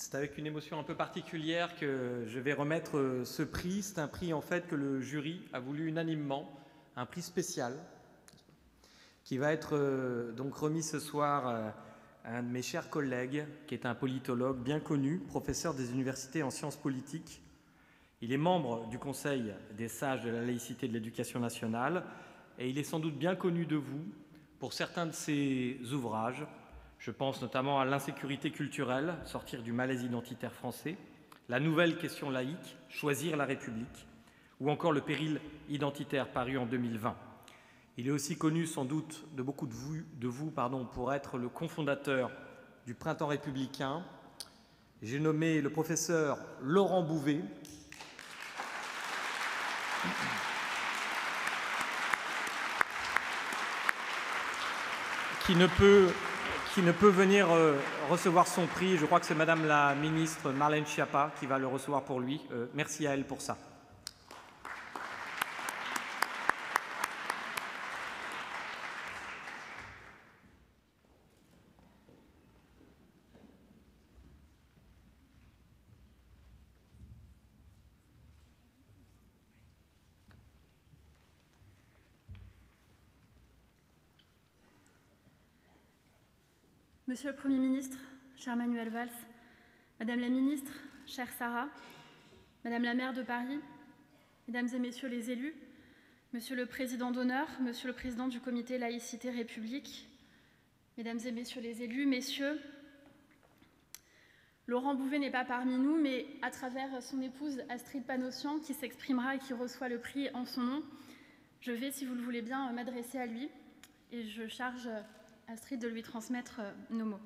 C'est avec une émotion un peu particulière que je vais remettre ce prix. C'est un prix en fait que le jury a voulu unanimement, un prix spécial, qui va être donc remis ce soir à un de mes chers collègues, qui est un politologue bien connu, professeur des universités en sciences politiques. Il est membre du Conseil des sages de la laïcité de l'éducation nationale et il est sans doute bien connu de vous pour certains de ses ouvrages. Je pense notamment à L'insécurité culturelle, sortir du malaise identitaire français, La nouvelle question laïque, choisir la République, ou encore Le péril identitaire, paru en 2020. Il est aussi connu sans doute de beaucoup de vous pour être le cofondateur du Printemps républicain. J'ai nommé le professeur Laurent Bouvet, qui ne peut venir recevoir son prix. Je crois que c'est Madame la ministre Marlène Schiappa qui va le recevoir pour lui. Merci à elle pour ça. Monsieur le Premier ministre, cher Manuel Valls, Madame la ministre, chère Sarah, Madame la maire de Paris, Mesdames et Messieurs les élus, Monsieur le Président d'honneur, Monsieur le Président du Comité Laïcité République, Mesdames et Messieurs les élus, Messieurs, Laurent Bouvet n'est pas parmi nous, mais à travers son épouse Astrid Panossian, qui s'exprimera et qui reçoit le prix en son nom, je vais, si vous le voulez bien, m'adresser à lui et je charge Astrid de lui transmettre nos mots.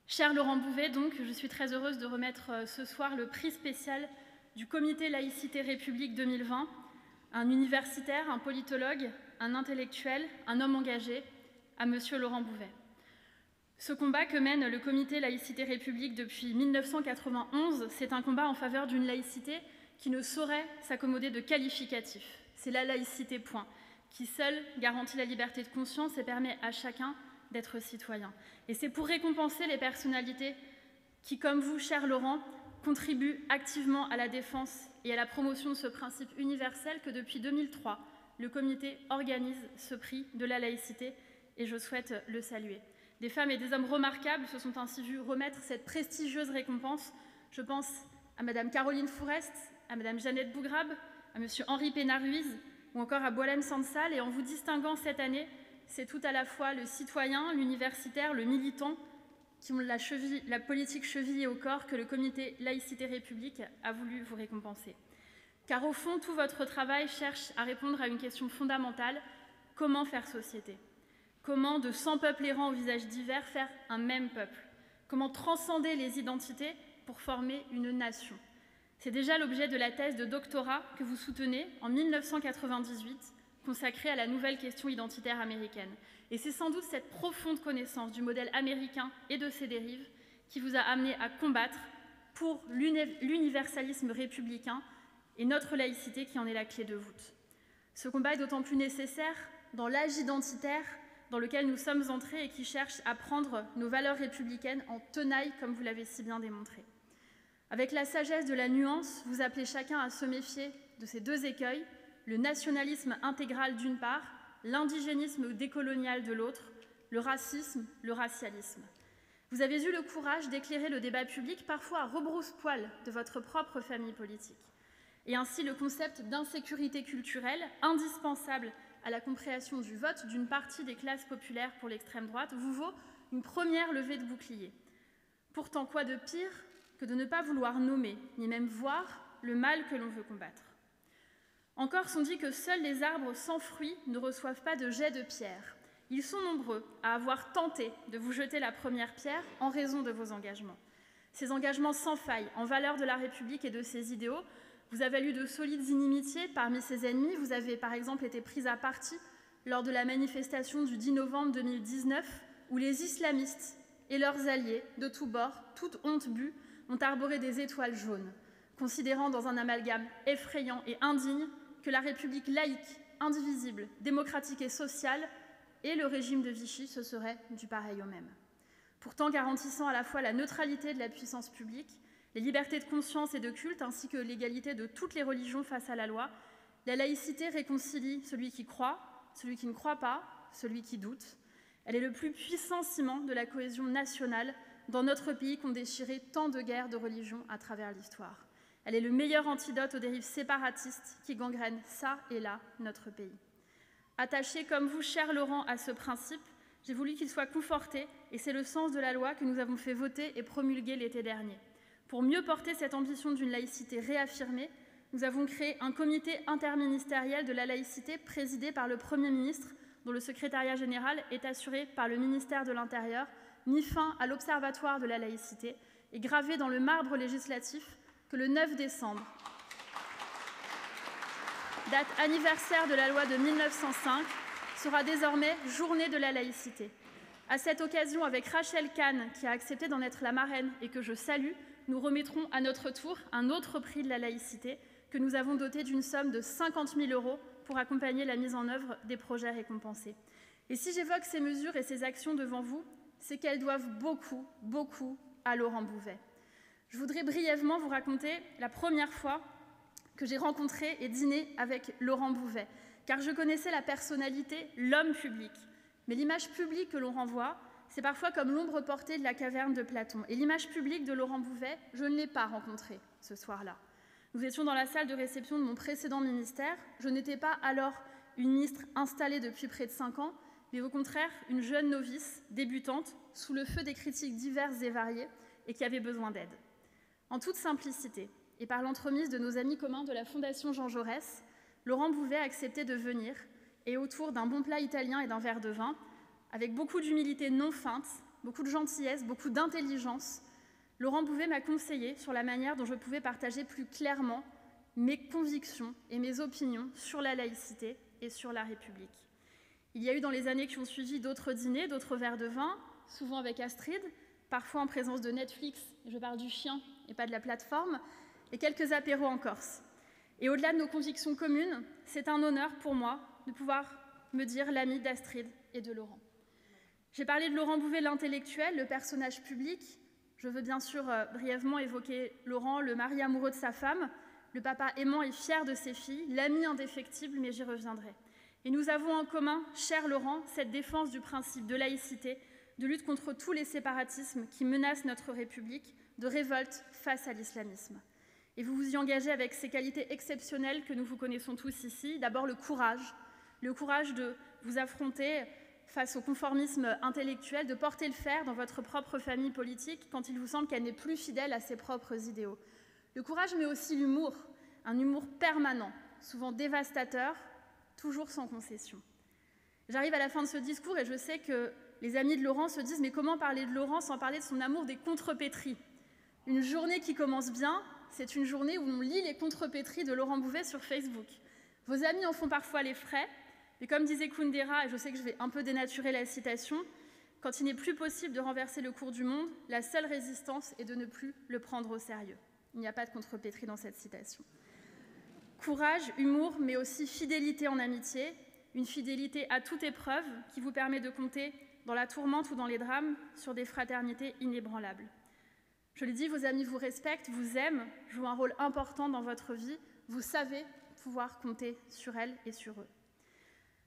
Cher Laurent Bouvet, donc, je suis très heureuse de remettre ce soir le prix spécial du Comité Laïcité République 2020, un universitaire, un politologue, un intellectuel, un homme engagé, à Monsieur Laurent Bouvet. Ce combat que mène le Comité Laïcité République depuis 1991, c'est un combat en faveur d'une laïcité qui ne saurait s'accommoder de qualificatifs. C'est la laïcité, point, qui seule garantit la liberté de conscience et permet à chacun d'être citoyen. Et c'est pour récompenser les personnalités qui, comme vous, cher Laurent, contribuent activement à la défense et à la promotion de ce principe universel que depuis 2003, le comité organise ce prix de la laïcité et je souhaite le saluer. Des femmes et des hommes remarquables se sont ainsi vus remettre cette prestigieuse récompense. Je pense à Madame Caroline Fourest, à Madame Jeannette Bougrabe, à Monsieur Henri Pénard-Ruiz, ou encore à Boualem Sansal, et en vous distinguant cette année, c'est tout à la fois le citoyen, l'universitaire, le militant, qui ont la politique chevillée au corps que le Comité Laïcité République a voulu vous récompenser. Car au fond, tout votre travail cherche à répondre à une question fondamentale, comment faire société? Comment, de 100 peuples errants aux visages divers, faire un même peuple? Comment transcender les identités pour former une nation? C'est déjà l'objet de la thèse de doctorat que vous soutenez en 1998, consacrée à la nouvelle question identitaire américaine. Et c'est sans doute cette profonde connaissance du modèle américain et de ses dérives qui vous a amené à combattre pour l'universalisme républicain et notre laïcité qui en est la clé de voûte. Ce combat est d'autant plus nécessaire dans l'âge identitaire dans lequel nous sommes entrés et qui cherche à prendre nos valeurs républicaines en tenaille, comme vous l'avez si bien démontré. Avec la sagesse de la nuance, vous appelez chacun à se méfier de ces deux écueils, le nationalisme intégral d'une part, l'indigénisme décolonial de l'autre, le racisme, le racialisme. Vous avez eu le courage d'éclairer le débat public, parfois à rebrousse-poil de votre propre famille politique. Et ainsi, le concept d'insécurité culturelle, indispensable à la compréhension du vote d'une partie des classes populaires pour l'extrême droite, vous vaut une première levée de bouclier. Pourtant, quoi de pire que de ne pas vouloir nommer, ni même voir, le mal que l'on veut combattre. Encore sont dit que seuls les arbres sans fruits ne reçoivent pas de jet de pierre. Ils sont nombreux à avoir tenté de vous jeter la première pierre en raison de vos engagements. Ces engagements sans faille en valeur de la République et de ses idéaux vous avez eu de solides inimitiés parmi ses ennemis. Vous avez par exemple été prise à partie lors de la manifestation du 10 novembre 2019 où les islamistes et leurs alliés de tous bords, toute honte bue, ont arboré des étoiles jaunes, considérant dans un amalgame effrayant et indigne que la République laïque, indivisible, démocratique et sociale et le régime de Vichy se seraient du pareil au même. pourtant garantissant à la fois la neutralité de la puissance publique, les libertés de conscience et de culte, ainsi que l'égalité de toutes les religions face à la loi. La laïcité réconcilie celui qui croit, celui qui ne croit pas, celui qui doute. Elle est le plus puissant ciment de la cohésion nationale dans notre pays qu'ont déchiré tant de guerres de religion à travers l'histoire. Elle est le meilleur antidote aux dérives séparatistes qui gangrènent ça et là notre pays. Attaché comme vous, cher Laurent, à ce principe, j'ai voulu qu'il soit conforté, et c'est le sens de la loi que nous avons fait voter et promulguer l'été dernier. Pour mieux porter cette ambition d'une laïcité réaffirmée, nous avons créé un comité interministériel de la laïcité présidé par le Premier ministre, dont le secrétariat général est assuré par le ministère de l'Intérieur, mis fin à l'Observatoire de la laïcité et gravé dans le marbre législatif que le 9 décembre, date anniversaire de la loi de 1905, sera désormais journée de la laïcité. À cette occasion, avec Rachel Kahn, qui a accepté d'en être la marraine et que je salue, nous remettrons à notre tour un autre prix de la laïcité que nous avons doté d'une somme de 50 000 € pour accompagner la mise en œuvre des projets récompensés. Et si j'évoque ces mesures et ces actions devant vous, c'est qu'elles doivent beaucoup, beaucoup à Laurent Bouvet. Je voudrais brièvement vous raconter la première fois que j'ai rencontré et dîné avec Laurent Bouvet, car je connaissais la personnalité, l'homme public. Mais l'image publique que l'on renvoie, c'est parfois comme l'ombre portée de la caverne de Platon. Et l'image publique de Laurent Bouvet, je ne l'ai pas rencontrée ce soir-là. Nous étions dans la salle de réception de mon précédent ministère. Je n'étais pas alors une ministre installée depuis près de 5 ans, mais au contraire une jeune novice, débutante, sous le feu des critiques diverses et variées, et qui avait besoin d'aide. En toute simplicité, et par l'entremise de nos amis communs de la Fondation Jean Jaurès, Laurent Bouvet a accepté de venir, et autour d'un bon plat italien et d'un verre de vin, avec beaucoup d'humilité non feinte, beaucoup de gentillesse, beaucoup d'intelligence, Laurent Bouvet m'a conseillé sur la manière dont je pouvais partager plus clairement mes convictions et mes opinions sur la laïcité et sur la République. Il y a eu dans les années qui ont suivi d'autres dîners, d'autres verres de vin, souvent avec Astrid, parfois en présence de Netflix, je parle du chien et pas de la plateforme, et quelques apéros en Corse. Et au-delà de nos convictions communes, c'est un honneur pour moi de pouvoir me dire l'ami d'Astrid et de Laurent. J'ai parlé de Laurent Bouvet, l'intellectuel, le personnage public. Je veux bien sûr brièvement évoquer Laurent, le mari amoureux de sa femme, le papa aimant et fier de ses filles, l'ami indéfectible, mais j'y reviendrai. Et nous avons en commun, cher Laurent, cette défense du principe de laïcité, de lutte contre tous les séparatismes qui menacent notre République, de révolte face à l'islamisme. Et vous vous y engagez avec ces qualités exceptionnelles que nous vous connaissons tous ici. D'abord le courage de vous affronter face au conformisme intellectuel, de porter le fer dans votre propre famille politique quand il vous semble qu'elle n'est plus fidèle à ses propres idéaux. Le courage, mais aussi l'humour, un humour permanent, souvent dévastateur, toujours sans concession. J'arrive à la fin de ce discours et je sais que les amis de Laurent se disent « Mais comment parler de Laurent sans parler de son amour des contrepétries ?» Une journée qui commence bien, c'est une journée où on lit les contrepétries de Laurent Bouvet sur Facebook. Vos amis en font parfois les frais, mais comme disait Kundera, et je sais que je vais un peu dénaturer la citation, quand il n'est plus possible de renverser le cours du monde, la seule résistance est de ne plus le prendre au sérieux. Il n'y a pas de contrepétrie dans cette citation. Courage, humour, mais aussi fidélité en amitié, une fidélité à toute épreuve qui vous permet de compter, dans la tourmente ou dans les drames, sur des fraternités inébranlables. Je l'ai dit, vos amis vous respectent, vous aiment, jouent un rôle important dans votre vie, vous savez pouvoir compter sur elles et sur eux.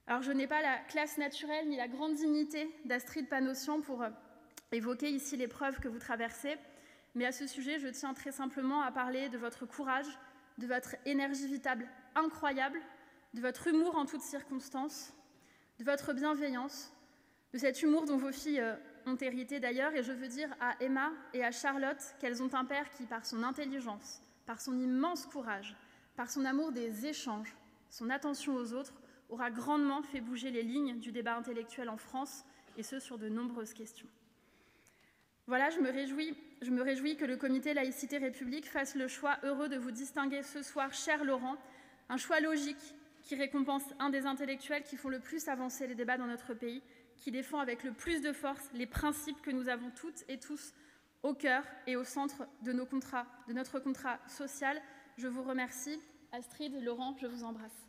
Alors je n'ai pas la classe naturelle ni la grande dignité d'Astrid Panosyan pour évoquer ici l'épreuve que vous traversez, mais à ce sujet, je tiens très simplement à parler de votre courage, de votre énergie vitale incroyable, de votre humour en toutes circonstances, de votre bienveillance, de cet humour dont vos filles ont hérité d'ailleurs, et je veux dire à Emma et à Charlotte qu'elles ont un père qui, par son intelligence, par son immense courage, par son amour des échanges, son attention aux autres, aura grandement fait bouger les lignes du débat intellectuel en France, et ce sur de nombreuses questions. Voilà, je me réjouis que le comité Laïcité République fasse le choix heureux de vous distinguer ce soir, cher Laurent, un choix logique qui récompense un des intellectuels qui font le plus avancer les débats dans notre pays, qui défend avec le plus de force les principes que nous avons toutes et tous au cœur et au centre de notre contrat social. Je vous remercie. Astrid, Laurent, je vous embrasse.